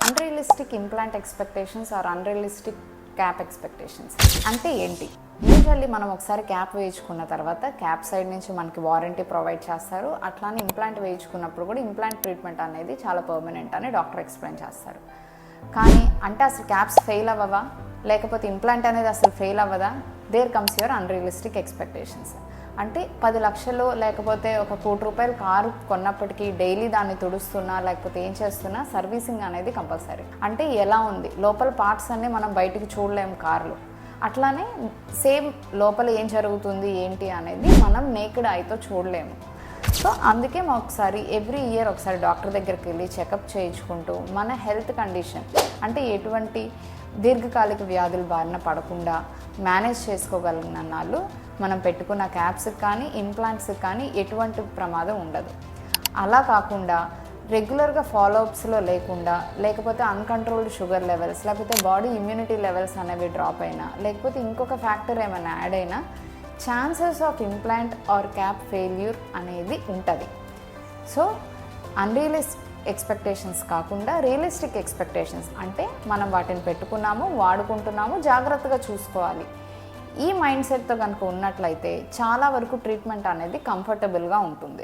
Unrealistic implant expectations or unrealistic cap expectations అంటే ఏంటి? Usually మనం ఒకసారి క్యాప్ వేయించుకున్న తర్వాత క్యాప్ సైడ్ నుంచి మనకి వారంటీ ప్రొవైడ్ చేస్తారు. అట్లానే ఇంప్లాంట్ వేయించుకున్నప్పుడు కూడా ఇంప్లాంట్ ట్రీట్మెంట్ అనేది చాలా పర్మనెంట్ అని డాక్టర్ ఎక్స్ప్లెయిన్ చేస్తారు. కానీ అంటే అసలు క్యాప్స్ ఫెయిల్ అవ్వవా, లేకపోతే ఇంప్లాంట్ అనేది అసలు ఫెయిల్ అవ్వదా? There comes your unrealistic expectations. అంటే 10 లక్షలు లేకపోతే ఒక ₹1,00,00,000 కారు కొన్నప్పటికీ డైలీ దాన్ని తుడుస్తున్నా లేకపోతే ఏం చేస్తున్నా సర్వీసింగ్ అనేది కంపల్సరీ. అంటే ఎలా ఉంది లోపల పార్ట్స్ అన్నీ మనం బయటికి చూడలేము కార్లో, అట్లానే సేమ్ లోపల ఏం జరుగుతుంది ఏంటి అనేది మనం నేకెడ్ ఐతో చూడలేము. సో అందుకే ఒకసారి ఎవ్రీ ఇయర్ ఒకసారి డాక్టర్ దగ్గరికి వెళ్ళి చెకప్ చేయించుకుంటూ మన హెల్త్ కండిషన్ అంటే ఎటువంటి దీర్ఘకాలిక వ్యాధుల బారిన పడకుండా మేనేజ్ చేసుకోగలిగిన నాళ్ళు మనం పెట్టుకున్న క్యాప్స్కి కానీ ఇంప్లాంట్స్కి కానీ ఎటువంటి ప్రమాదం ఉండదు. అలా కాకుండా రెగ్యులర్గా ఫాలోఅప్స్లో లేకుండా లేకపోతే అన్కంట్రోల్డ్ షుగర్ లెవెల్స్ లేకపోతే బాడీ ఇమ్యూనిటీ లెవెల్స్ అనేవి డ్రాప్ అయినా లేకపోతే ఇంకొక ఫ్యాక్టర్ ఏమైనా యాడ్ అయినా chances of implant or cap failure అనేది ఉంటుంది. సో అన్రియలిస్టిక్ ఎక్స్పెక్టేషన్స్ కాకుండా రియలిస్టిక్ ఎక్స్పెక్టేషన్స్ అంటే మనం వాటిని పెట్టుకున్నాము, వాడుకుంటున్నాము, జాగ్రత్తగా చూసుకోవాలి. ఈ మైండ్ సెట్తో కనుక ఉన్నట్లయితే చాలా వరకు ట్రీట్మెంట్ అనేది కంఫర్టబుల్గా ఉంటుంది.